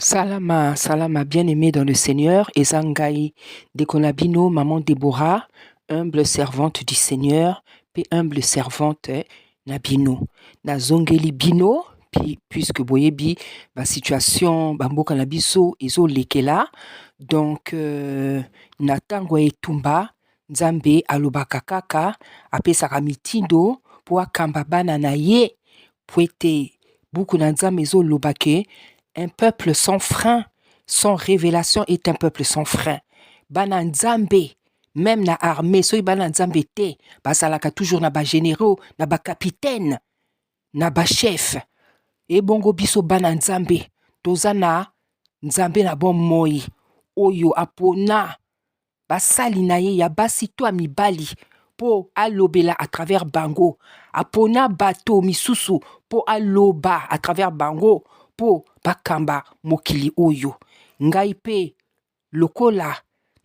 Salama, salama, bien-aimé dans le Seigneur, Ezangai de Konabino, maman Déborah, humble servante du Seigneur, puis humble servante Nabino. Na zongeli bino, puis puisque boyebi, la situation, bamboka na biso, ezo lekela, donc natango etumba, nzambe alobaka kaka, apesaka mitindo, po akamba bana na ye, po ete buku na nzambe ezo lobake, un peuple sans frein, sans révélation est un peuple sans frein. Bana nzambe, même na armée, soki bana nzambe te, basalaka toujours na ba généraux, na ba capitaine, na ba chef. E bongo biso bana nzambe, toza na nzambe na bon moi, oyo apona basali na ye ya basi to mibali, po alobela à travers bango, apona bato misusu, po aloba à travers bango, po bakamba mokili oyo. Ngai pe lokola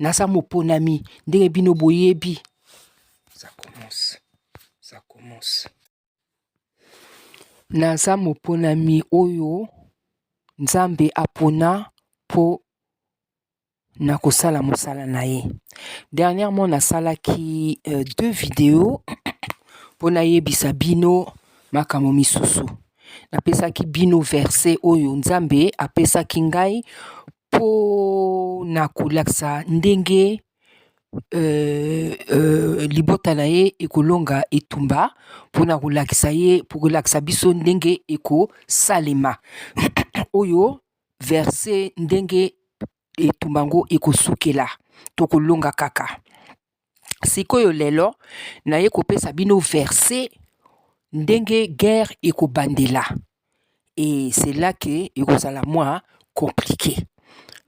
naza moponami ndenge bino boyebi. Ça commence. Naza moponami oyo nzambe apona po nakosala mosala na ye. Dernièrement nasalaki 2 vidéos po nayebisa bino makambo misusu. Napesaki bino verset oyo nzambe apesaki ngai po nakolakisa ndenge libota na ye ekolonga etumba, po nakolakisa ye, po kolakisa biso ndenge ekosalema oyo verset ndenge etumbango ekosukela tokolonga kaka. Sikoyo lelo naye kopesa bino verset ndenge guerre ekobandela, et c'est là que ekozala moi compliqué.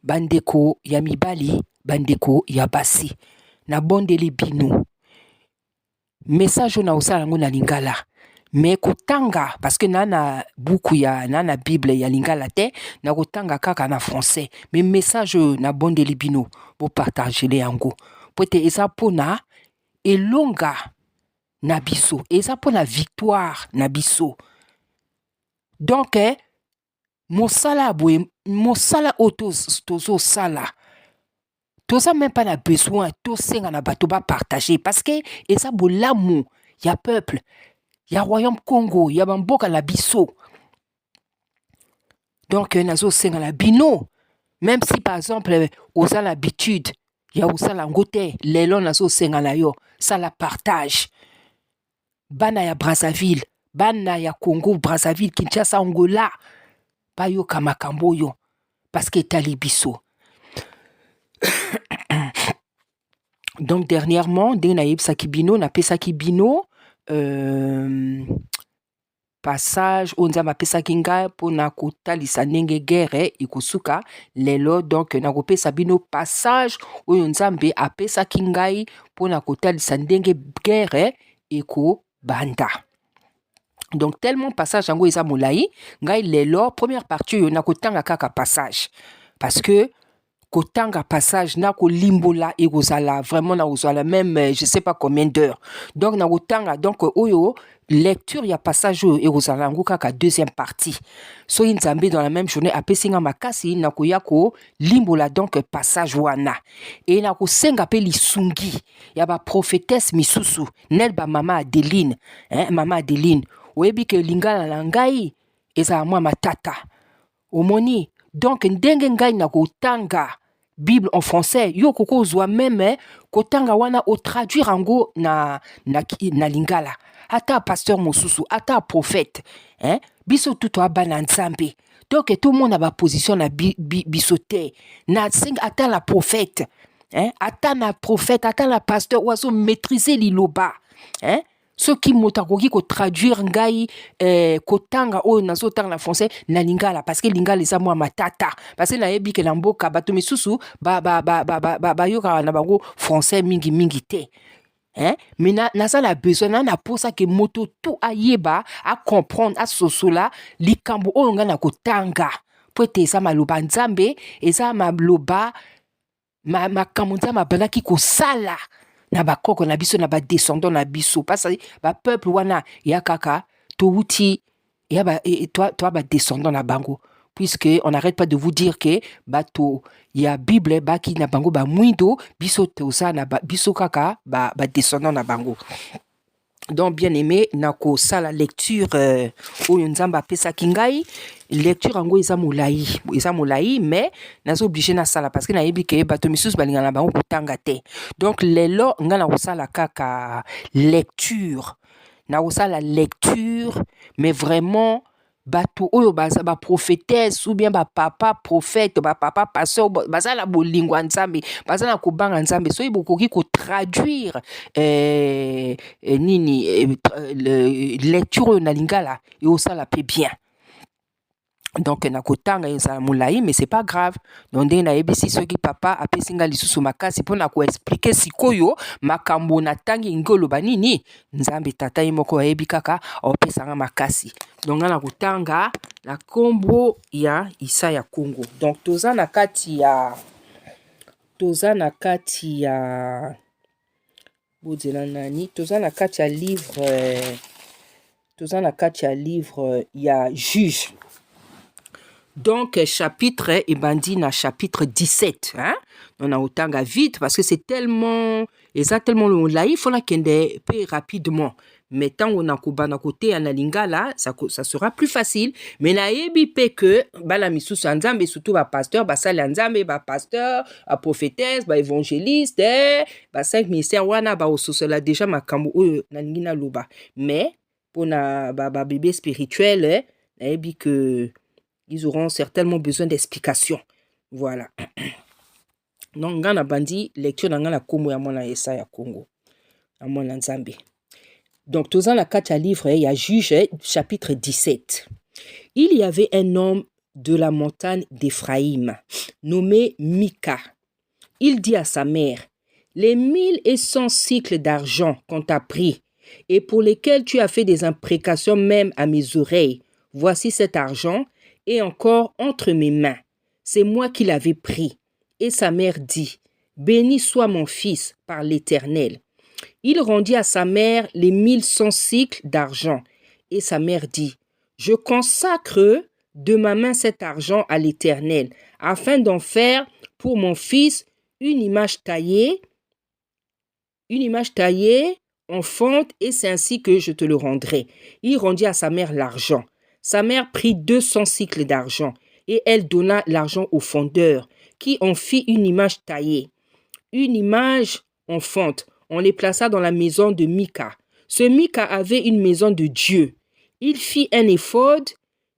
Bandeko ya mibali, bandeko ya basi, na bondeli bino message na osala ngo na lingala, mais kotanga parce que nana buku ya nana bible ya lingala te, na kotanga kaka na français, mais message na bondeli bino bo partager le yango po te eza pona elonga na biso, eza pona victoire na biso. Donc mosala boye, mosala tozo sala, toza même pas na besoin tosenga na bato ba partager, parce que eza bolamu ya peuple ya royaume Congo, ya bamboka na biso. Donc nazo senga na bino, même si par exemple oza l'habitude ya osala ngote, lelo nazo senga na yo sala partage. Bana ya Brazzaville, bana ya Congo Brazzaville, Kinshasa, Angola, bayoka makambo yo parce que etali biso. Donc dernièrement ndenge nayebisaki bino, napesaki bino passage oyo nzambe apesaki ngai mpona kotalisa ndenge guerre ekosuka lelo. Donc nakopesa bino passage oyo nzambe apesaki ngai mpona kotalisa ndenge guerre ekobanda. Donc tellement passage yango eza molai, ngai lelo première partie oyo nakotanga kaka passage, parce que kotanga passage na kolimbola ekozala vraiment na kozala même je sais pas combien d'heures. Donc nakotanga, donc oyo lecture ya passage oyo ekozala yango kaka deuxième partie. Soki nzambe dans la même journée apesinga makasi nakoya ko limbola donc passage wana, et nakosenga pe lisungi ya ba prophétesse misusu nel ba mama Adeline, mama Adeline oyebi ke lingala na ngai ezala mwa matata omoni. Donc ndenge ngai nakotanga Bible en français, yo koko ozwa même kotanga wana o traduire yango na lingala, ata pasteur mosusu, ata prophète, biso tuto abana nzambe. Donc tout le monde a ba position na biso te, na sing ata la prophète, ata na prophète, ata la pasteur oazo maîtriser liloba, soki moto akoki kotraduire ngai kotanga oyo nazotanga na français na lingala, parce que lingala eza mwa matata, parce que nayebi ke na mboka bato misusu bayokaka na bango français mingi te. Mais naza na besoin na posa ke moto tout ayeba a comprendre a sosola likambo oyo nga na kotanga, po ete eza maloba nzambe, eza maloba makambo nzambe abandaki kosala na bakoko na biso, na ba descendant na biso, parce que ba peuple wana ya kaka touti ya ba descendant na bango. puisque on n'arrête pas de vous dire que bato ya Bible baki na bango ba mwindo biso toza na biso kaka ba descendant na bango. Donc, bien aimé, nako sala lecture oyo nzamba apesaki ngai, lecture yango eza molai, mais nazo obligé na sala parce que nayebi ke bato misusu balinga na bango kotanga te. Donc lelo nga na kosala kaka lecture, mais vraiment bato oyo baza ba prophétesse ou bien ba papa prophète, ba papa pasteur, baza la bolingo nzambe, baza na kobanga nzambe, so ibokoki ko traduire lecture oyo na lingala et osala pe bien. Donc nakotanga eza molai, mais c'est pas grave. Donc ndenge nayebisi soki papa apesi nga lisusu makasi mpo na koexplike sikoyo makambo na tangi ngolo banini nzambe tata ye moko ayebi kaka opesa nga makasi. Donc nga nakotanga na kombo ya Isaya Congo. Donc toza na kati ya bozela nani, toza na kati ya livre ya Juge. Donc, chapitre, et bandi na chapitre 17. Hein? On a autant vite parce que c'est tellement long là, il faut la kende peu rapidement. Mais tant on a na côté en lingala, ça sera plus facile. Mais na yebi pe que bala misusu nzambe surtout ba pasteur, ba sala nzambe, ba pasteur, ba prophétesse, ba évangéliste, ba 5 ministères wana ba ososola déjà makambo oyo na lingina loba. Mais pour na ba bébé spirituel, na yebi que ils auront certainement besoin d'explications. Voilà. Donc, ngana bandi lecture ngana komo ya mona Isaya Congo. Ya mona nzambe. Donc, tous la 4 livre, il y a Juge, chapitre 17. Il y avait un homme de la montagne d'Éphraïm, nommé Mika. Il dit à sa mère, les 1100 cycles d'argent qu'on t'a pris, et pour lesquels tu as fait des imprécations même à mes oreilles, voici cet argent, et encore entre mes mains. C'est moi qui l'avais pris. Et sa mère dit, béni soit mon fils par l'Éternel. Il rendit à sa mère les 1100 cycles d'argent. Et sa mère dit, je consacre de ma main cet argent à l'Éternel, afin d'en faire pour mon fils une image taillée en fonte, et c'est ainsi que je te le rendrai. Il rendit à sa mère l'argent. Sa mère prit 200 cycles d'argent, et elle donna l'argent au fondeur, qui en fit une image taillée, une image en fonte. On les plaça dans la maison de Mika. Ce Mika avait une maison de Dieu. Il fit un éphod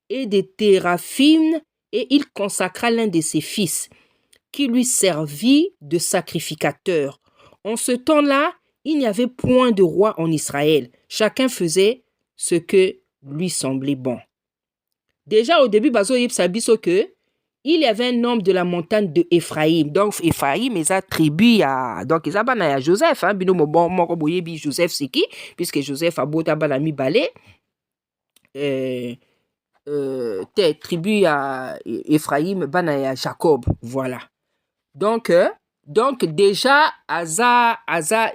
et des téraphim, et il consacra l'un de ses fils, qui lui servit de sacrificateur. En ce temps-là, il n'y avait point de roi en Israël. Chacun faisait ce que lui semblait bon. Déjà au début, bazo yeb sabiso que il y avait un homme de la montagne de Éphraïm. Donc Éphraïm, ils a tribu à donc ils a bana Joseph, hein, bino mo bon moko boyebi Joseph c'est qui, puisque Joseph a bota bana mi balé. Tribu à Éphraïm bana ya Jacob, voilà. Donc déjà aza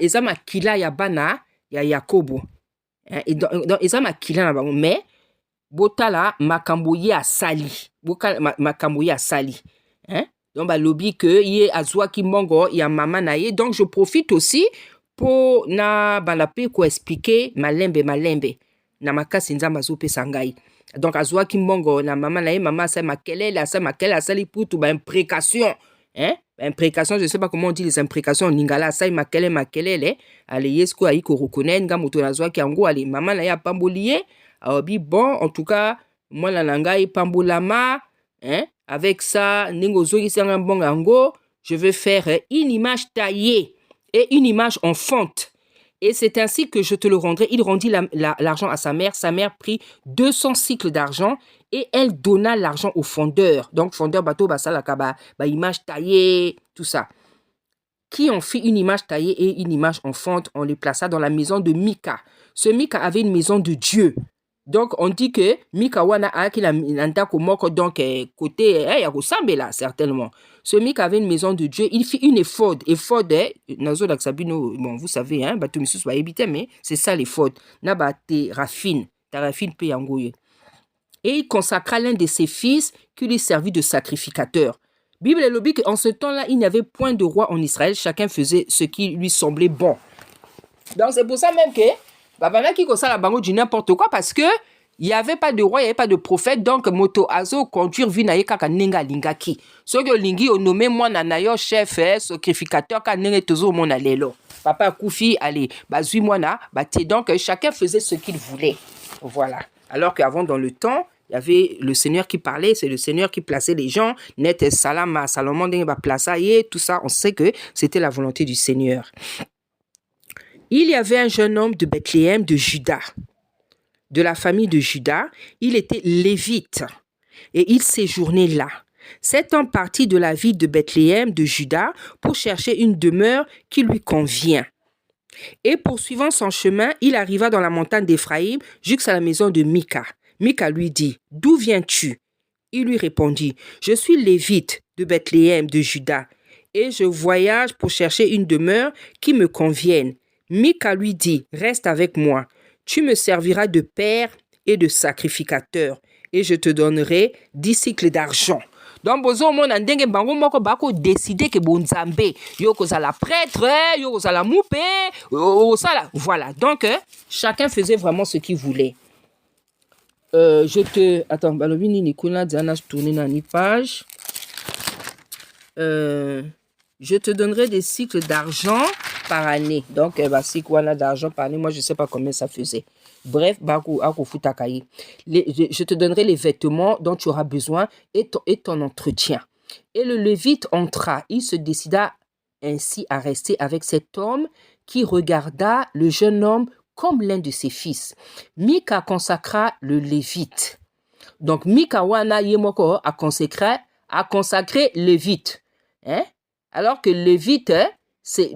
eza makila ya bana ya Yakobo. Hein, et donc eza makila na bango, mais botala makambo ye asali. Makambo ye asali. Hein? Donc balobi que ye azwa ki mbongo ya mama na ye. Donc je profite aussi pour na balape ko expliquer malembe na makasi nzamba zo pesa ngai. Donc azwa ki mbongo na mama na ye, mama sa makelele asali pour tout ba imprécation. Hein? Imprécation, je ne sais pas comment on dit les imprécations en lingala, ça makelele, allez yesko ayi ko reconnaître nga moto nazwa ki ango allez mama na ya pambolié. Bon, en tout cas, moi la langai pambolama, hein, avec ça, je vais faire une image taillée et une image en fonte. Et c'est ainsi que je te le rendrai. Il rendit l'argent à sa mère. Sa mère prit 200 cycles d'argent et elle donna l'argent au fondeur. Donc, fondeur, bateau, basalakaba, image taillée, tout ça. Qui en fit une image taillée et une image en fonte, on les plaça dans la maison de Mika. Ce Mika avait une maison de Dieu. Donc, on dit que Mika wana a qui l'anta komoko, donc côté, il là, certainement. Ce Mika avait une maison de Dieu, il fit une éphod. Éphod, nazo d'aksabino, bon, vous savez, hein, bato misus va éviter, mais c'est ça l'éphod. Na ba te rafine pe yangoye. et il consacra l'un de ses fils qui lui servit de sacrificateur. Bible est logique qu'en ce temps-là, il n'y avait point de roi en Israël, chacun faisait ce qui lui semblait bon. Donc c'est pour ça même que babana qui ça la bango du n'importe quoi parce que il n'y avait pas de roi, il n'y avait pas de prophète, donc moto azo conduire vinaye kaka nenga lingaki. Ce que lingi au nommé moi nanayo chef sacrificateur ka nenge tozo mona lelo. Papa Koufi allez bazui moi na bati donc chacun faisait ce qu'il voulait. Voilà. Alors qu'avant dans le temps il y avait le Seigneur qui parlait, c'est le Seigneur qui plaçait les gens. Net Salama, Salomon va placer tout ça, on sait que c'était la volonté du Seigneur. Il y avait un jeune homme de Bethléem de Juda, de la famille de Juda. Il était lévite et il séjournait là. Cet homme partit de la ville de Bethléem de Juda pour chercher une demeure qui lui convient. Et poursuivant son chemin, il arriva dans la montagne d'Éphraïm jusqu'à la maison de Mika. Mika lui dit, « D'où viens-tu » Il lui répondit, « Je suis lévite de Bethléem de Juda et je voyage pour chercher une demeure qui me convienne. » Mika lui dit, « Reste avec moi, tu me serviras de père et de sacrificateur et je te donnerai 10 cycles d'argent. » Donc, bozo mon ndenge bango moko bako décider que bonzambe yo kozala prêtre, yo kozala moupé, sala. Voilà. Donc, chacun faisait vraiment ce qu'il voulait. Attends, balobi ni Nicolas Diana tourner dans une page. Je te donnerai des cycles d'argent par année. Donc, cycle d'argent par année, moi je sais pas combien ça faisait. Bref, je te donnerai les vêtements dont tu auras besoin et ton entretien. Et le Lévite entra. Il se décida ainsi à rester avec cet homme qui regarda le jeune homme comme l'un de ses fils. Mika consacra le Lévite. Donc, Mika wana yemoko a consacré Lévite. Hein? Alors que Lévite, c'est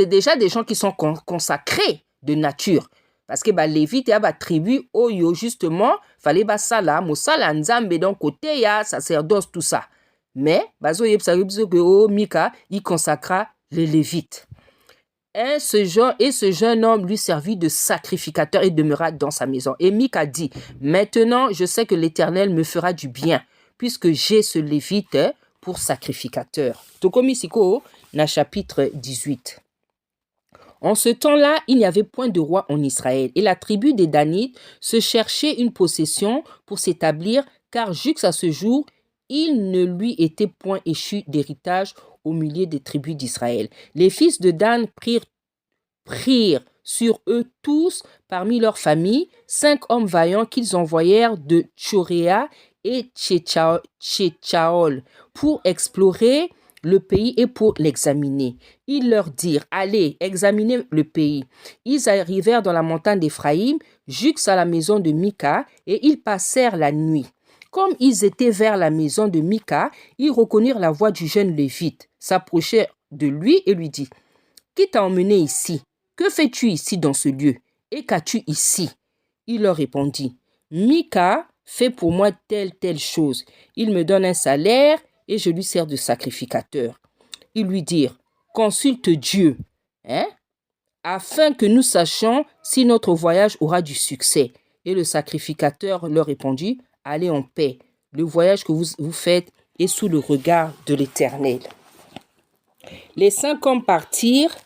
déjà des gens qui sont consacrés de nature. Parce que Lévite a tribu oyo justement fallait sala mosala nzambe donc côté ya sacerdoce tout ça. Mais Mika il consacra les Lévites. Et ce jeune homme lui servit de sacrificateur et demeura dans sa maison. Et Mika dit, maintenant je sais que l'Éternel me fera du bien puisque j'ai ce Lévite pour sacrificateur. Tokomisiko na chapitre 18. En ce temps-là, il n'y avait point de roi en Israël et la tribu des Danites se cherchait une possession pour s'établir car jusqu'à ce jour, il ne lui était point échu d'héritage au milieu des tribus d'Israël. Les fils de Dan prirent sur eux tous, parmi leurs familles, 5 hommes vaillants qu'ils envoyèrent de Tchoréa et Tchétchaol pour explorer le pays et pour l'examiner. Ils leur dirent, allez, examinez le pays. Ils arrivèrent dans la montagne d'Éphraïm, jusqu'à la maison de Mika, et ils passèrent la nuit. Comme ils étaient vers la maison de Mika, ils reconnurent la voix du jeune Lévite, s'approchèrent de lui et lui dit, qui t'a emmené ici? Que fais-tu ici dans ce lieu? Et qu'as-tu ici? Il leur répondit, Mika fait pour moi telle chose. Il me donne un salaire et je lui sers de sacrificateur. Ils lui dirent, consulte Dieu, afin que nous sachions si notre voyage aura du succès. Et le sacrificateur leur répondit, allez en paix. Le voyage que vous faites est sous le regard de l'Éternel. Les 5 hommes partirent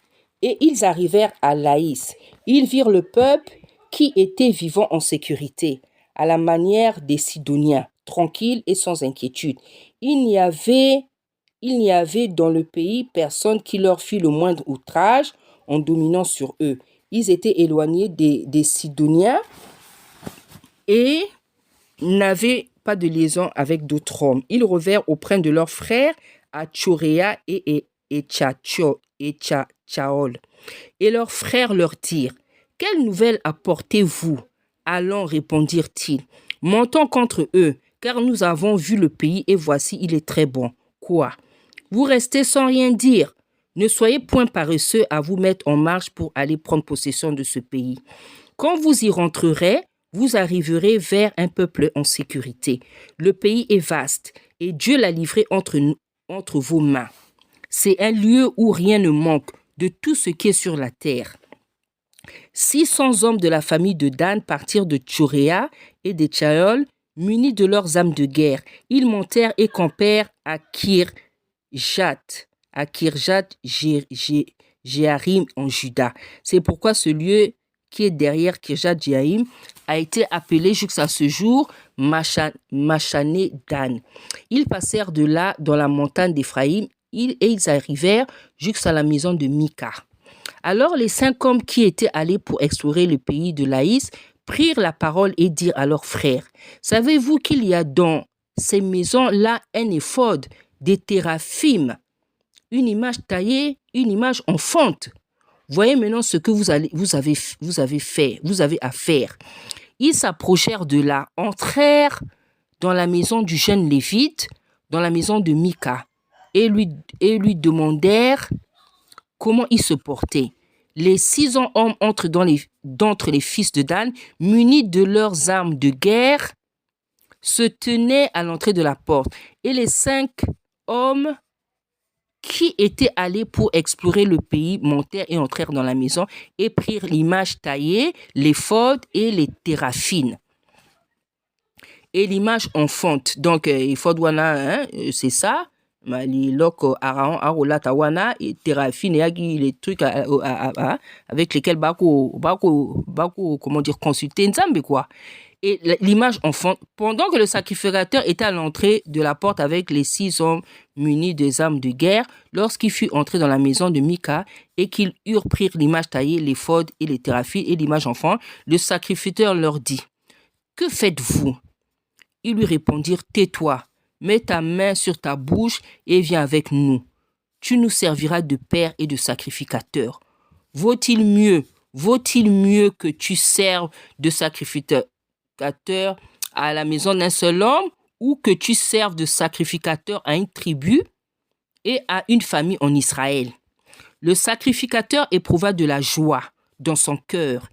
et ils arrivèrent à Laïs. Ils virent le peuple qui était vivant en sécurité, à la manière des Sidoniens, tranquilles et sans inquiétude. Il n'y avait dans le pays personne qui leur fit le moindre outrage en dominant sur eux. Ils étaient éloignés des Sidoniens et n'avaient pas de liaison avec d'autres hommes. Ils revinrent auprès de leurs frères à Tchoréa et Tchétchaol. Et leurs frères leur dirent, quelle nouvelle apportez-vous? Allons, répondirent-ils, montons contre eux, car nous avons vu le pays et voici, il est très bon. Quoi? Vous restez sans rien dire? Ne soyez point paresseux à vous mettre en marche pour aller prendre possession de ce pays. Quand vous y rentrerez, vous arriverez vers un peuple en sécurité. Le pays est vaste et Dieu l'a livré entre vos mains. C'est un lieu où rien ne manque de tout ce qui est sur la terre. 600 hommes de la famille de Dan partirent de Tchoréa et de Tchaol, munis de leurs armes de guerre. Ils montèrent et campèrent à Kirjat-Jearim en Juda. C'est pourquoi ce lieu qui est derrière Kirjat-Jearim a été appelé jusqu'à ce jour Machané Dan. Ils passèrent de là dans la montagne d'Éphraïm et ils arrivèrent jusqu'à la maison de Mika. Alors les 5 hommes qui étaient allés pour explorer le pays de Laïs prirent la parole et dirent à leurs frères, « Savez-vous qu'il y a dans ces maisons-là un éphod, des téraphim, une image taillée, une image en fonte? Voyez maintenant ce que vous avez à faire. » Ils s'approchèrent de là, entrèrent dans la maison du jeune Lévite, dans la maison de Mika, et lui demandèrent comment il se portait. Les 600 hommes d'entre les fils de Dan, munis de leurs armes de guerre, se tenaient à l'entrée de la porte. Et les 5 hommes qui étaient allés pour explorer le pays montèrent et entrèrent dans la maison et prirent l'image taillée, l'éphod et les téraphines. Et l'image en fonte. Donc, éphod wana, c'est ça. Les loko Aaron Arola Tawana et Téraphine et les trucs avec lesquels comment dire consulter Nzambe quoi. Et l'image enfant, pendant que le sacrificateur était à l'entrée de la porte avec les 6 hommes munis des armes de guerre, lorsqu'il fut entré dans la maison de Mika et qu'ils eurent pris l'image taillée, l'éphod et les téraphines et l'image enfant, le sacrificateur leur dit, « Que faites-vous » Ils lui répondirent, « Tais-toi. Mets ta main sur ta bouche et viens avec nous. Tu nous serviras de père et de sacrificateur. Vaut-il mieux que tu serves de sacrificateur à la maison d'un seul homme ou que tu serves de sacrificateur à une tribu et à une famille en Israël? » Le sacrificateur éprouva de la joie dans son cœur.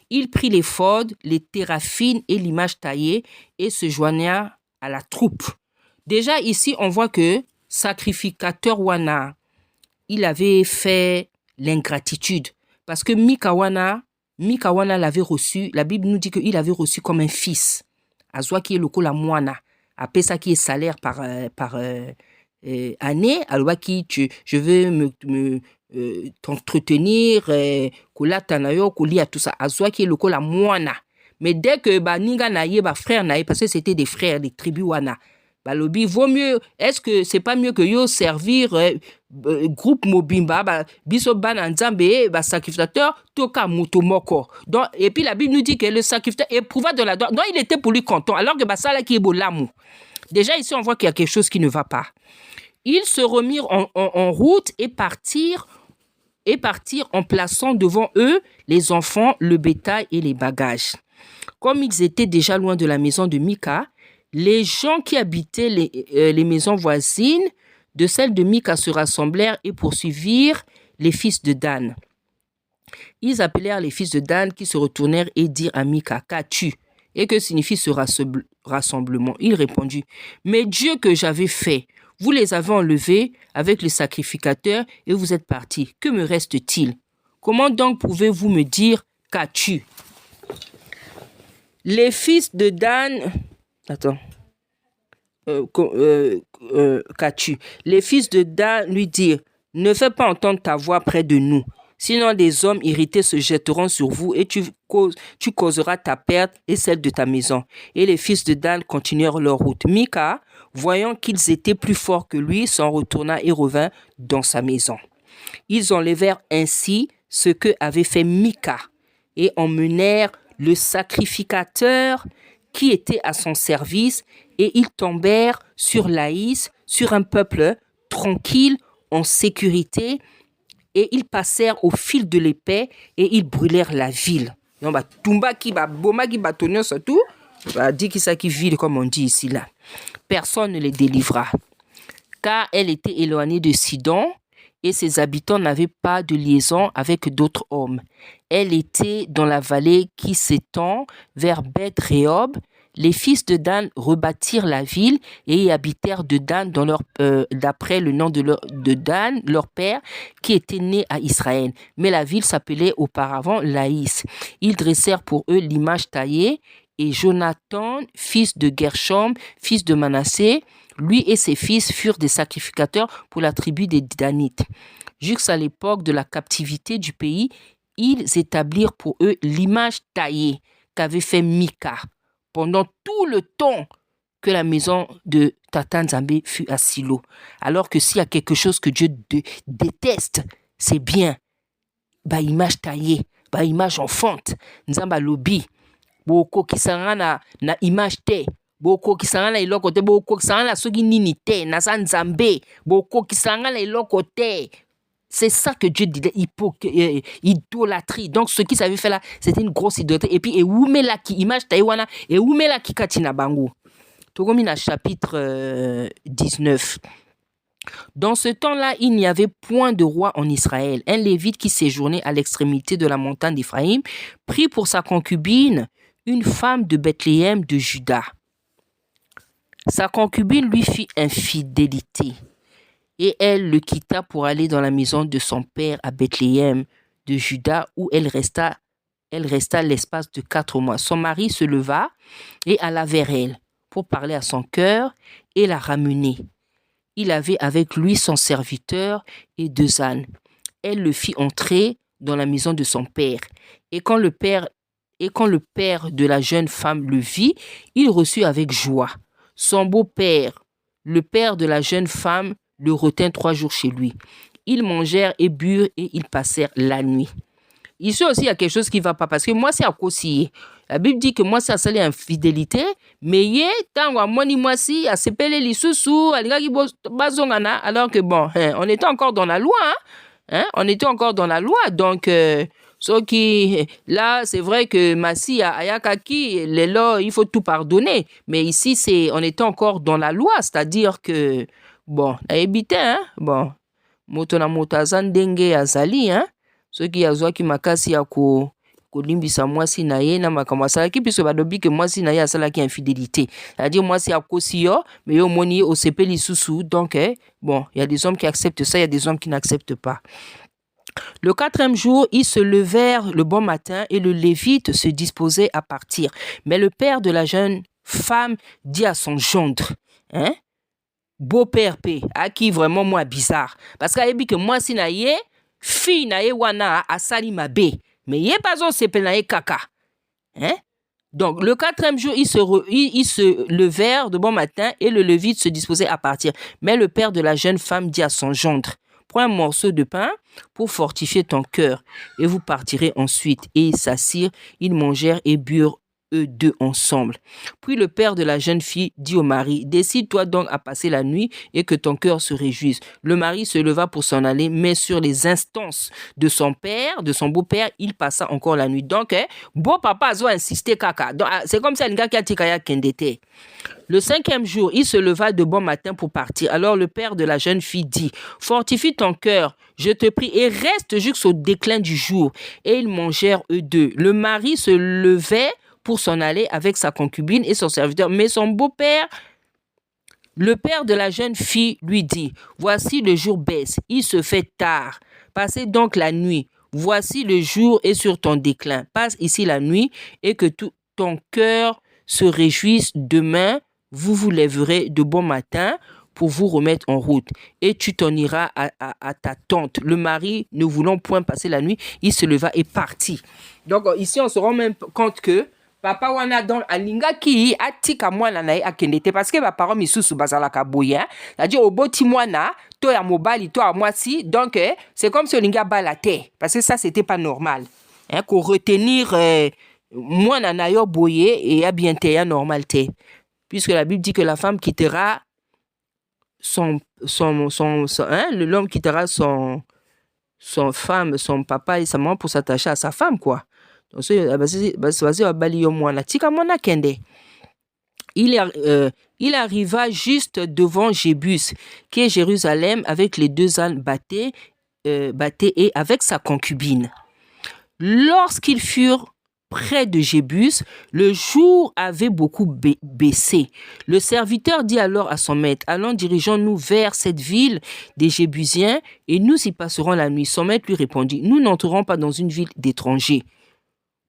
Il prit l'éphod, les téraphines et l'image taillée et se joigna à la troupe. Déjà ici, on voit que sacrificateur wana, il avait fait l'ingratitude. Parce que Mika wana l'avait reçu, la Bible nous dit qu'il avait reçu comme un fils. Azwa qui est le kola moana. Après ça qui est salaire par année. Alors qui je veux t'entretenir, kola tanayo, kolia tout ça. Azwa qui est le kola moana. Mais dès que ninga naye, frère naye, parce que c'était des frères, des tribus wana. Balobi, vaut mieux, est-ce que c'est pas mieux que yo servir groupe Mobimba, biso ban nzambe, sacrificateur, toka mutomoko. Donc, et puis la Bible nous dit que le sacrificateur éprouva de la douleur. Donc il était pour lui content, alors que ça qui est beau l'amour. Déjà ici on voit qu'il y a quelque chose qui ne va pas. Ils se remirent en route et partirent en plaçant devant eux les enfants, le bétail et les bagages. Comme ils étaient déjà loin de la maison de Mika, les gens qui habitaient les maisons voisines de celles de Mika se rassemblèrent et poursuivirent les fils de Dan. Ils appelèrent les fils de Dan qui se retournèrent et dirent à Mika, « Qu'as-tu » et que signifie ce rassemblement? Il répondit, « Mes dieux que j'avais faits, vous les avez enlevés avec le sacrificateur et vous êtes partis. Que me reste-t-il? Comment donc pouvez-vous me dire, qu'as-tu » Les fils de Dan... Attends. Qu'as-tu? Les fils de Dan lui dirent, « Ne fais pas entendre ta voix près de nous, sinon des hommes irrités se jetteront sur vous et tu causeras ta perte et celle de ta maison. » Et les fils de Dan continuèrent leur route. Mika, voyant qu'ils étaient plus forts que lui, s'en retourna et revint dans sa maison. Ils enlevèrent ainsi ce que avait fait Mika et emmenèrent le sacrificateur qui était à son service, et ils tombèrent sur Laïs, sur un peuple tranquille, en sécurité, et ils passèrent au fil de l'épée, et ils brûlèrent la ville. Donc, Tumba qui va boma qui va tonner surtout, dit qui ça qui ville comme on dit ici là. Personne ne les délivra, car elle était éloignée de Sidon, et ses habitants n'avaient pas de liaison avec d'autres hommes. Elle était dans la vallée qui s'étend vers Beth-Rehob, Les fils de Dan rebâtirent la ville et y habitèrent de Dan d'après le nom de Dan, leur père, qui était né à Israël. Mais la ville s'appelait auparavant Laïs. Ils dressèrent pour eux l'image taillée et Jonathan, fils de Gershom, fils de Manassé, lui et ses fils furent des sacrificateurs pour la tribu des Danites. Jusqu'à l'époque de la captivité du pays, ils établirent pour eux l'image taillée qu'avait fait Mika pendant tout le temps que la maison de Tata Nzambe fut à Silo. Alors que s'il y a quelque chose que Dieu déteste, c'est bien image taillée, image enfante. Nzamba lobi, boko kisanga na image te, boko kisanga na iloko te, boko kisanga na soki nini te, na sa Nzambe, boko kisanga na iloko te. C'est ça que Dieu dit, idolâtrie. Donc, ce qu'ils avaient fait là, c'était une grosse idolâtrie. Et puis, et oumela ki image taïwana, et oumela ki katina bango. Togomina chapitre 19. Dans ce temps-là, il n'y avait point de roi en Israël. Un lévite qui séjournait à l'extrémité de la montagne d'Éphraïm prit pour sa concubine une femme de Bethléem de Juda. Sa concubine lui fit infidélité. Et elle le quitta pour aller dans la maison de son père à Bethléem de Juda, où elle resta l'espace de 4 mois. Son mari se leva et alla vers elle pour parler à son cœur et la ramener. Il avait avec lui son serviteur et 2 ânes. Elle le fit entrer dans la maison de son père. Et quand le père de la jeune femme le vit, il reçut avec joie. Son beau-père, le père de la jeune femme, le retint 3 jours chez lui. Ils mangèrent et burent et ils passèrent la nuit. Ici aussi, il y a quelque chose qui ne va pas parce que moi, c'est à Kossi. La Bible dit que moi, c'est à saler infidélité, mais tant moi si à sepele lisusu, alors que bon, on était encore dans la loi, on était encore dans la loi, donc ce qui là, c'est vrai que Massi à Ayakaki, les lois, il faut tout pardonner, mais ici on était encore dans la loi, c'est-à-dire que bon, habité, bon, moto na moto azandenge azali, ceux qui azwa ki makasi ya kolimbisa mwasi na ye na makambo asalaki puisque balobi que mwasi na ye asalaki infidélité. C'est-à-dire mwasi akosi yo, mais yo moni osepeli susu. Donc bon, il y a des hommes qui acceptent ça, il y a des hommes qui n'acceptent pas. Le 4e jour, ils se levèrent le bon matin et le lévite se disposait à partir. Mais le père de la jeune femme dit à son gendre, beau-père P, à qui vraiment moi bizarre. Parce qu'il a dit que moi si na ye, fille na ye wana asali mabe. Mais yé pas on s'appelle na ye kaka. Donc le 4e jour, ils se levèrent de bon matin et le lévite se disposait à partir. Mais le père de la jeune femme dit à son gendre, prends un morceau de pain pour fortifier ton cœur et vous partirez ensuite. Et ils s'assirent, ils mangèrent et burent eux 2 ensemble. Puis le père de la jeune fille dit au mari, décide-toi donc à passer la nuit et que ton cœur se réjouisse. Le mari se leva pour s'en aller, mais sur les instances de son père, de son beau-père, il passa encore la nuit. Donc, beau papa a insisté kaka. Donc, c'est comme ça un gars qui a tikaya kendete. Le 5e jour, il se leva de bon matin pour partir. Alors le père de la jeune fille dit, fortifie ton cœur, je te prie, et reste jusqu'au déclin du jour. Et ils mangèrent eux 2. Le mari se levait pour s'en aller avec sa concubine et son serviteur. Mais son beau-père, le père de la jeune fille, lui dit, voici le jour baisse, il se fait tard. Passez donc la nuit. Voici le jour est sur ton déclin. Passe ici la nuit et que tout ton cœur se réjouisse. Demain, vous vous lèverez de bon matin pour vous remettre en route. Et tu t'en iras à ta tante. Le mari, ne voulant point passer la nuit, il se leva et partit. Donc ici, on se rend même compte que papa wana donc alingaki atika mwana na ye akendete parce que baparo misusu bazalaka boya, c'est-à-dire oboti mwana to ya mobali to ya mwasi, donc c'est comme si olinga bala te parce que ça c'était pas normal, qu'on retenir mwana na yo boye et ya bien te ya normal te, puisque la Bible dit que la femme quittera l'homme quittera son femme, son papa et sa maman pour s'attacher à sa femme, quoi. Donc, il arriva juste devant Jébus, qui est Jérusalem, avec les 2 ânes battés et avec sa concubine. Lorsqu'ils furent près de Jébus, le jour avait beaucoup baissé. Le serviteur dit alors à son maître, allons, dirigeons-nous vers cette ville des Jébusiens et nous y passerons la nuit. Son maître lui répondit, nous n'entrerons pas dans une ville d'étrangers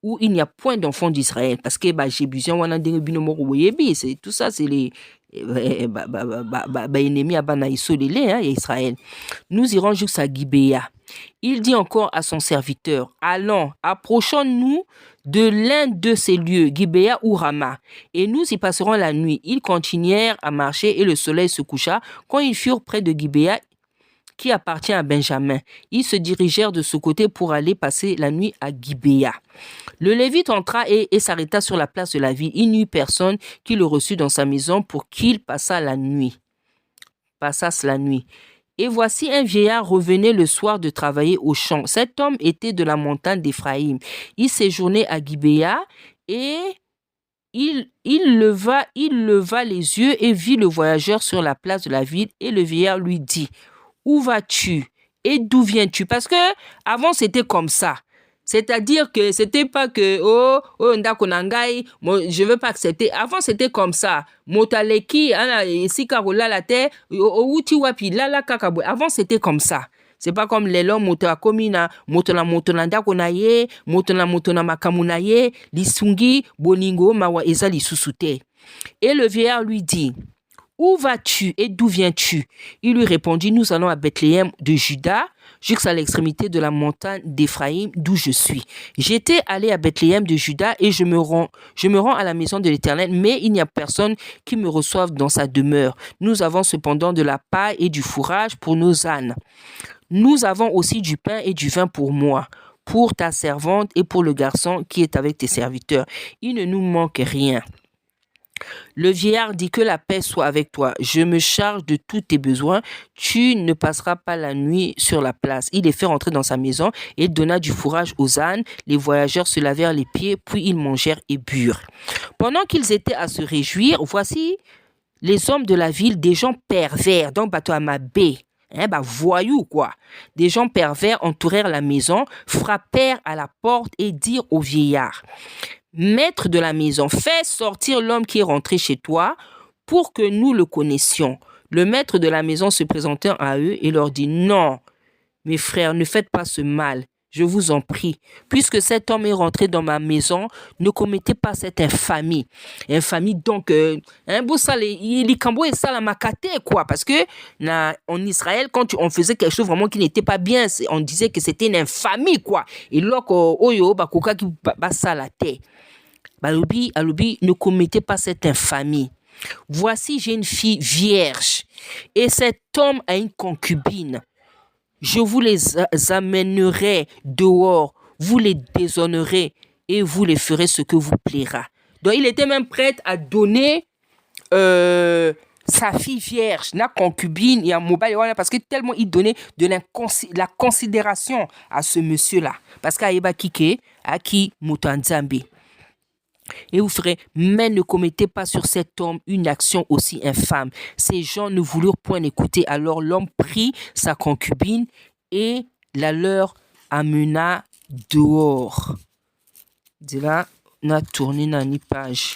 où il n'y a point d'enfants d'Israël. Parce que Jébusiens, c'est tout ça, c'est les ennemis à Israël. Nous irons jusqu'à Gibéa. Il dit encore à son serviteur, allons, approchons-nous de l'un de ces lieux, Gibéa ou Rama, et nous y passerons la nuit. Ils continuèrent à marcher et le soleil se coucha. Quand ils furent près de Gibéa, qui appartient à Benjamin, ils se dirigèrent de ce côté pour aller passer la nuit à Gibéa. Le Lévite entra et s'arrêta sur la place de la ville. Il n'y eut personne qui le reçut dans sa maison pour qu'il passasse la nuit. Et voici un vieillard revenait le soir de travailler au champ. Cet homme était de la montagne d'Éphraïm. Il séjournait à Gibéa et il leva les yeux et vit le voyageur sur la place de la ville. Et le vieillard lui dit, où vas-tu et d'où viens-tu? Parce que avant c'était comme ça. C'est-à-dire que c'était pas que je veux pas accepter. Avant c'était comme ça. Motaleki si karola la terre outi wapi la kakabwe. Avant c'était comme ça. C'est pas comme les loms moto akomina motona ndako na ye, motona makamu na ye, lisungi boningo mawa eza lisusu te. Et le vieillard lui dit, où vas-tu et d'où viens-tu? Il lui répondit, nous allons à Bethléem de Juda, jusqu'à l'extrémité de la montagne d'Éphraïm, d'où je suis. J'étais allé à Bethléem de Juda et je me rends à la maison de l'Éternel, mais il n'y a personne qui me reçoive dans sa demeure. Nous avons cependant de la paille et du fourrage pour nos ânes. Nous avons aussi du pain et du vin pour moi, pour ta servante et pour le garçon qui est avec tes serviteurs. Il ne nous manque rien. Le vieillard dit, que la paix soit avec toi. Je me charge de tous tes besoins. Tu ne passeras pas la nuit sur la place. Il les fait rentrer dans sa maison et donna du fourrage aux ânes. Les voyageurs se lavèrent les pieds, puis ils mangèrent et burent. Pendant qu'ils étaient à se réjouir, voici les hommes de la ville, des gens pervers, donc bateau à Mabé. Voyous quoi. Des gens pervers entourèrent la maison, frappèrent à la porte et dirent au vieillard, maître de la maison, fais sortir l'homme qui est rentré chez toi pour que nous le connaissions. Le maître de la maison se présentant à eux et leur dit, non, mes frères, ne faites pas ce mal, je vous en prie. Puisque cet homme est rentré dans ma maison, ne commettez pas cette infamie. Infamie, donc, il est ça la makate, quoi. Parce que, en Israël, quand on faisait quelque chose vraiment qui n'était pas bien, on disait que c'était une infamie, quoi. Et là, bakoka qui ça la tête. Alubi, ne commettez pas cette infamie. Voici, j'ai une fille vierge, et cet homme a une concubine. Je vous les amènerai dehors, vous les déshonorez et vous les ferez ce que vous plaira. Donc, il était même prêt à donner sa fille vierge, la concubine, et un mobile, parce que tellement il donnait de la considération à ce monsieur-là. Parce qu'Aïba Kike, Aki Mutanzambe. Et vous ferez, mais ne commettez pas sur cet homme une action aussi infâme. Ces gens ne voulurent point écouter. Alors l'homme prit sa concubine et la leur amena dehors. De là, on a tourné dans une page.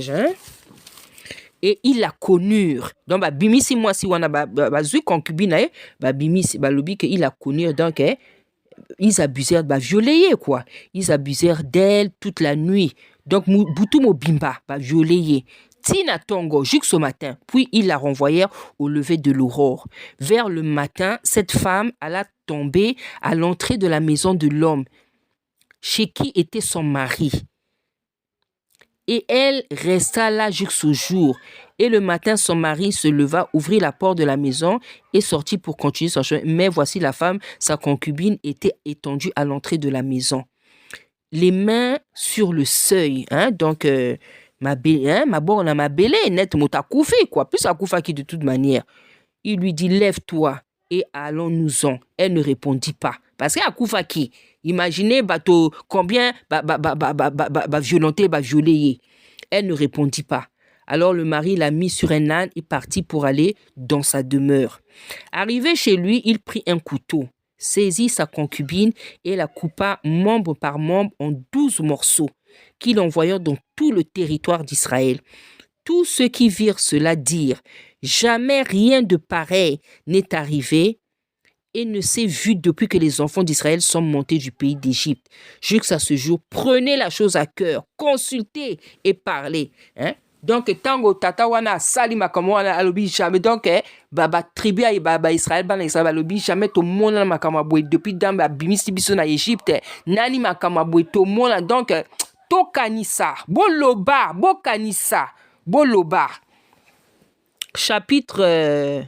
Hein? Et ils la connurent. Donc, bimisi moi si on a zui concubine, bimisi lobi que ils la connurent. Donc, ils abusèrent, violer quoi. Ils abusèrent d'elle toute la nuit. Donc, Boutou Mobimba, violer. Tina Tongo, jusqu'au matin. Puis, ils la renvoyèrent au lever de l'aurore. Vers le matin, cette femme alla tomber à l'entrée de la maison de l'homme, chez qui était son mari. Et elle resta là jusqu'au jour. Et le matin, son mari se leva, ouvrit la porte de la maison et sortit pour continuer son chemin. Mais voici la femme, sa concubine, était étendue à l'entrée de la maison, les mains sur le seuil. Donc, ma belle net mota koufi, quoi. Plus à koufa qui de toute manière. Il lui dit, lève-toi et allons-nous-en. Elle ne répondit pas. Parce qu'à koufa qui, imaginez combien violenter, violer. Elle ne répondit pas. Alors le mari l'a mis sur un âne et partit pour aller dans sa demeure. Arrivé chez lui, il prit un couteau saisit sa concubine et la coupa membre par membre en 12 morceaux, qu'il envoya dans tout le territoire d'Israël. Tous ceux qui virent cela dirent, jamais rien de pareil n'est arrivé et ne s'est vu depuis que les enfants d'Israël sont montés du pays d'Égypte. Jusqu'à ce jour, prenez la chose à cœur, consultez et parlez. Donc tango tata wana sali makambo wana alobi jamais donc tribu ya Israël bana Israël alobi jamais to mona makambo boy depuis dans bimisi biso na Égypte nani makambo boy to mona donc to kanisa boloba chapitre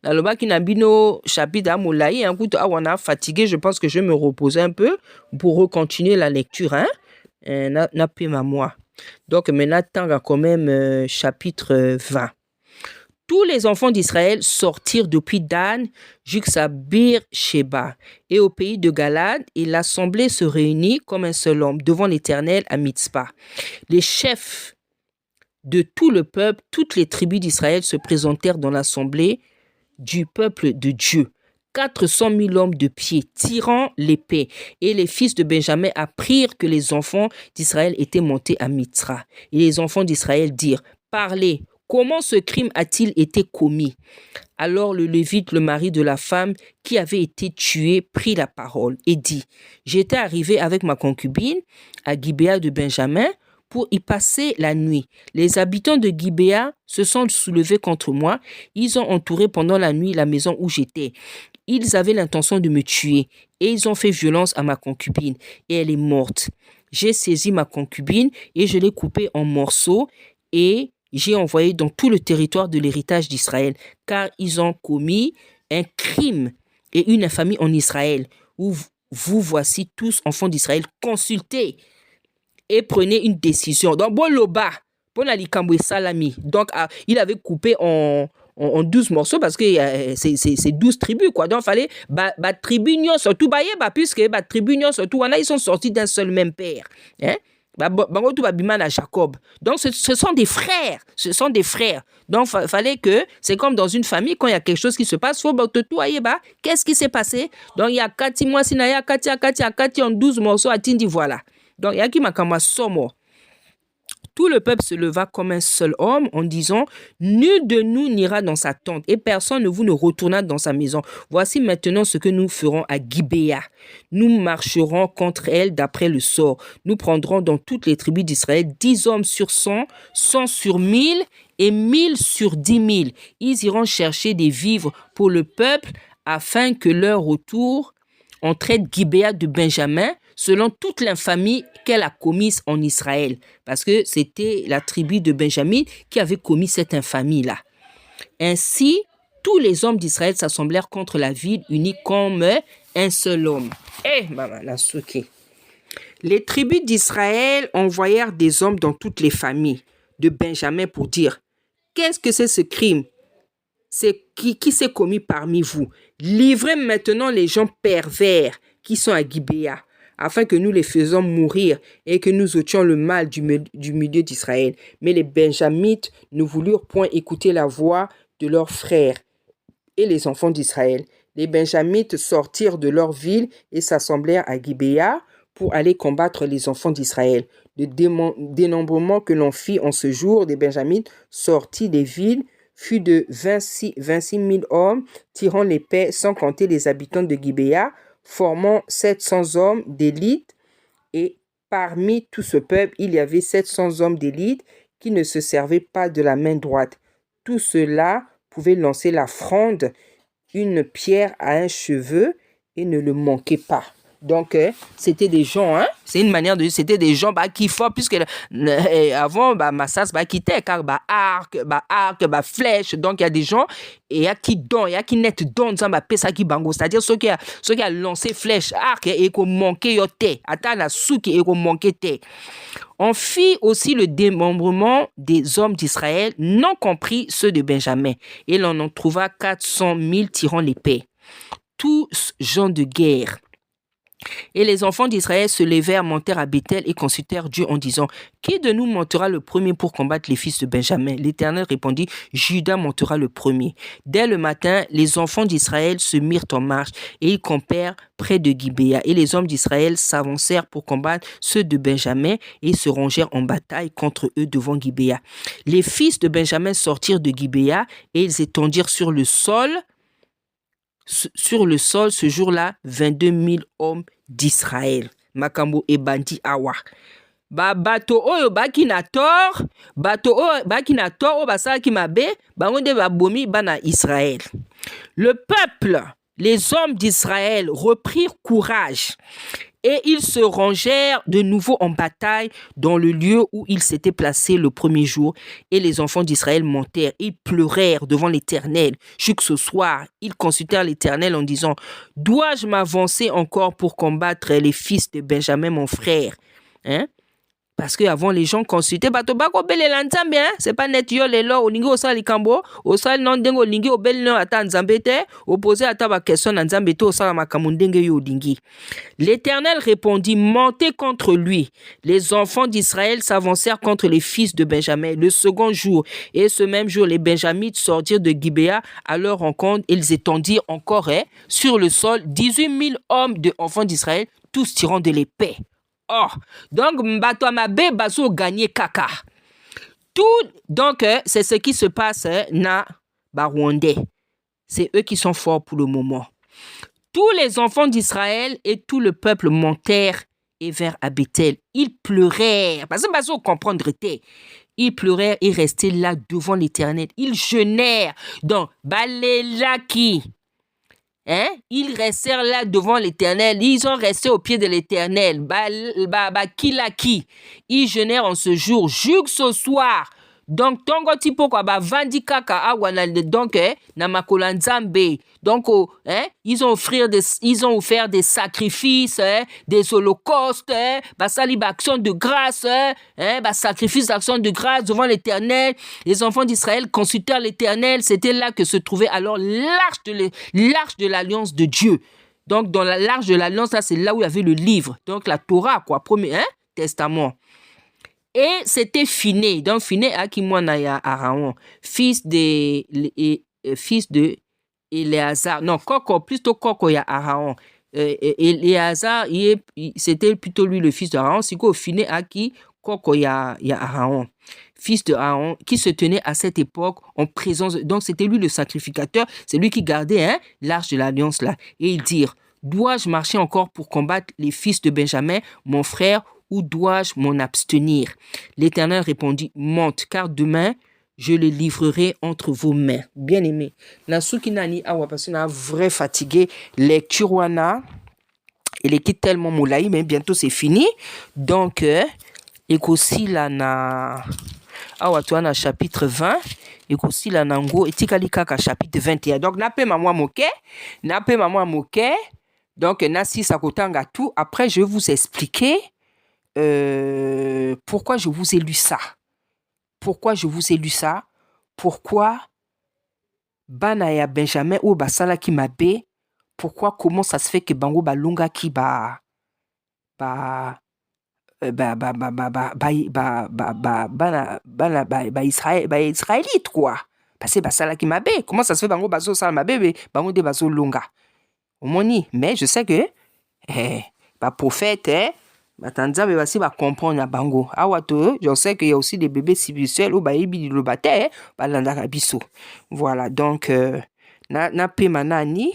naloba ki na bino chapitre amolai kuto awana fatigué, je pense que je vais me reposer un peu pour recontinuer la lecture na pema moi. Donc maintenant, tanga quand même chapitre 20. Tous les enfants d'Israël sortirent depuis Dan jusqu'à Bir-Sheba et au pays de Galad, et l'assemblée se réunit comme un seul homme devant l'Éternel à Mitzpah. Les chefs de tout le peuple, toutes les tribus d'Israël se présentèrent dans l'assemblée du peuple de Dieu. 400 000 hommes de pied tirant l'épée. Et les fils de Benjamin apprirent que les enfants d'Israël étaient montés à Mitra. Et les enfants d'Israël dirent, parlez, comment ce crime a-t-il été commis? Alors le Lévite, le mari de la femme qui avait été tuée, prit la parole et dit, j'étais arrivé avec ma concubine à Gibéa de Benjamin pour y passer la nuit. Les habitants de Gibéa se sont soulevés contre moi. Ils ont entouré pendant la nuit la maison où j'étais. Ils avaient l'intention de me tuer et ils ont fait violence à ma concubine et elle est morte. J'ai saisi ma concubine et je l'ai coupée en morceaux et j'ai envoyé dans tout le territoire de l'héritage d'Israël, car ils ont commis un crime et une infamie en Israël. Où vous voici tous, enfants d'Israël, consultez et prenez une décision. Donc, Boloba, Salami. Donc, il avait coupé en 12 morceaux parce que c'est 12 tribus, quoi. Donc, il fallait, tribu, surtout, puisque, tribu, surtout, ils sont sortis d'un seul même père. Jacob. Donc, ce sont des frères. Ce sont des frères. Donc, fallait que, c'est comme dans une famille, quand il y a quelque chose qui se passe, faut qu'est-ce qui s'est passé? Donc, il y a Kati, moi, il y a Kati en 12 morceaux, à Tindi, voilà. Donc, il y a qui m'a comme somo. Tout le peuple se leva comme un seul homme en disant, nul de nous n'ira dans sa tente et personne de vous ne retourna dans sa maison. Voici maintenant ce que nous ferons à Gibéa. Nous marcherons contre elle d'après le sort. Nous prendrons dans toutes les tribus d'Israël 10 hommes sur 100, 100 sur 1000 et 1000 sur 10 000. Ils iront chercher des vivres pour le peuple afin que leur retour en traite Gibéa de Benjamin selon toute l'infamie qu'elle a commise en Israël. Parce que c'était la tribu de Benjamin qui avait commis cette infamie-là. Ainsi, tous les hommes d'Israël s'assemblèrent contre la ville unie comme un seul homme. Les tribus d'Israël envoyèrent des hommes dans toutes les familles de Benjamin pour dire, qu'est-ce que c'est ce crime? C'est qui s'est commis parmi vous? Livrez maintenant les gens pervers qui sont à Gibéa, afin que nous les faisons mourir et que nous ôtions le mal du milieu d'Israël. Mais les Benjamites ne voulurent point écouter la voix de leurs frères et les enfants d'Israël. Les Benjamites sortirent de leur ville et s'assemblèrent à Gibéa pour aller combattre les enfants d'Israël. Le dénombrement que l'on fit en ce jour des Benjamites sortis des villes fut de 26 000 hommes tirant l'épée, sans compter les habitants de Gibéa, formant 700 hommes d'élite. Et parmi tout ce peuple, il y avait 700 hommes d'élite qui ne se servaient pas de la main droite. Tout cela pouvait lancer la fronde, une pierre à un cheveu, et ne le manquait pas. Donc, c'était des gens, c'est une manière de dire, c'était des gens qui font, puisque avant, Massas, qui était, car arc, flèche, donc il y a des gens, et il y a qui donnent, il y a qui net donnent, c'est-à-dire ceux qui a lancé flèche, arc, et qu'on manquait yoté, attends la souki, et qu'on manquait té. On fit aussi le démembrement des hommes d'Israël, non compris ceux de Benjamin, et l'on en trouva 400 000 tirant l'épée. Tous gens de guerre. Et les enfants d'Israël se levèrent, montèrent à Bethel et consultèrent Dieu en disant, qui de nous montera le premier pour combattre les fils de Benjamin? L'Éternel répondit, Judas montera le premier. Dès le matin, les enfants d'Israël se mirent en marche et ils campèrent près de Gibéa. Et les hommes d'Israël s'avancèrent pour combattre ceux de Benjamin et se rangèrent en bataille contre eux devant Gibéa. Les fils de Benjamin sortirent de Gibéa et ils étendirent sur le sol ce jour-là 22 000 hommes d'Israël. Makambo et bandi awa. Bato oyo baki na tor, o basala ki mabe, bango nde babomi bana Israël. Le peuple, les hommes d'Israël reprirent courage et ils se rangèrent de nouveau en bataille dans le lieu où ils s'étaient placés le premier jour. Et les enfants d'Israël montèrent, ils pleurèrent devant l'Éternel. Jusqu'au soir, ils consultèrent l'Éternel en disant, dois-je m'avancer encore pour combattre les fils de Benjamin, mon frère? Parce que avant les gens consultaient, bato bako bele la nzambe, c'est pas net yo lelo, olingi osala likambo, osala non ndenge olingi obele non ata nzambe te, opposé ata ba question na nzambe te osala makambo ndenge yo olingi. L'Éternel répondit, montez contre lui. Les enfants d'Israël s'avancèrent contre les fils de Benjamin le second jour. Et ce même jour, les Benjamites sortirent de Gibéa à leur rencontre. Ils étendirent encore sur le sol 18 000 hommes de enfants d'Israël, tous tirant de l'épée. Oh, donc mbato amabe baso gagné kaka. Tout donc c'est ce qui se passe na Rwandais. C'est eux qui sont forts pour le moment. Tous les enfants d'Israël et tout le peuple montèrent et vinrent à Bethel. Ils pleurèrent parce que baso comprendre était. Ils pleurèrent et restaient là devant l'Éternel. Ils jeûnèrent donc balelaki. Ils restèrent là devant l'Éternel. Ils ont resté au pied de l'Éternel. Kilaki. Ils jeûnèrent en ce jour jusqu'au soir. Donc, tongo tipo kwa ba vandi kaka awana donc na makola nzambe. Donc ils ont offert des sacrifices, des holocaustes, basali ba action de grâce, ba sacrifice d'action de grâce devant l'Éternel. Les enfants d'Israël consultèrent l'Éternel, c'était là que se trouvait alors l'arche de l'alliance de Dieu. Donc dans l'arche de l'alliance là, c'est là où il y avait le livre. Donc la Torah quoi, premier testament. Et c'était Finé. Donc Finé akimwana ya Aaron, fils de Éléazar. Non, plutôt Koko ya Aaron. Éléazar, c'était plutôt lui le fils d'Aaron. Siko Finé aki Koko ya Aaron, fils de Aaron, qui se tenait à cette époque en présence. Donc c'était lui le sacrificateur, c'est lui qui gardait l'arche de l'alliance là. Et ils dirent, dois-je marcher encore pour combattre les fils de Benjamin, mon frère, ou dois-je m'en abstenir? L'Éternel répondit, monte, car demain, je les livrerai entre vos mains. Bien aimé. Nasuki nani awa parce qu'on a vrai fatigué. Lecture wana. Il est tellement moulaï, mais bientôt c'est fini. Donc, et aussi là na awa tu na chapitre 20. Et aussi là nango et tikali kaka chapitre 21. Donc, nape maman moke. Donc, nasi sakotanga tout. Après, je vais vous expliquer pourquoi je vous ai lu ça. Pourquoi bana ya Benjamin ou basala ki mabe, pourquoi comment ça se fait que bango balunga ki israélite quoi, parce que basala ki mabe, comment ça se fait bango baso sala mabe bango de baso lunga omoni. Mais je sais que prophète Batanzabe basi ba comprendre na bango. Awato, je sais qu'il y a aussi des bébés spirituels ou ba yibi lo bate balanda biso. Voilà, donc na pe manani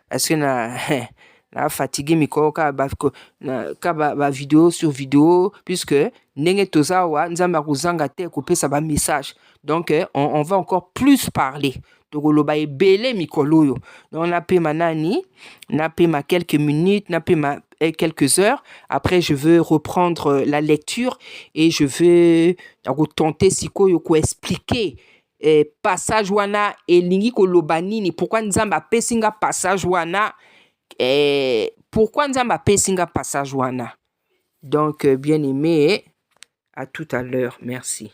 est-ce que na fatigué miko ka ba vidéo sur vidéo puisque ndenge tozawa nzamba kuzanga te ko pesa ba message. Donc on va encore plus parler. Donc loba ebele mikolo yo. Donc na pe manani, na pe ma quelques minutes, na pe ma quelques heures. Après, je veux reprendre la lecture et je vais tenter siko yoko expliquer passage wana et lingi ko lobanini. Pourquoi nzamba pesinga passage wana? Pourquoi nzamba pesinga passage wana? Donc, bien aimé, à tout à l'heure. Merci.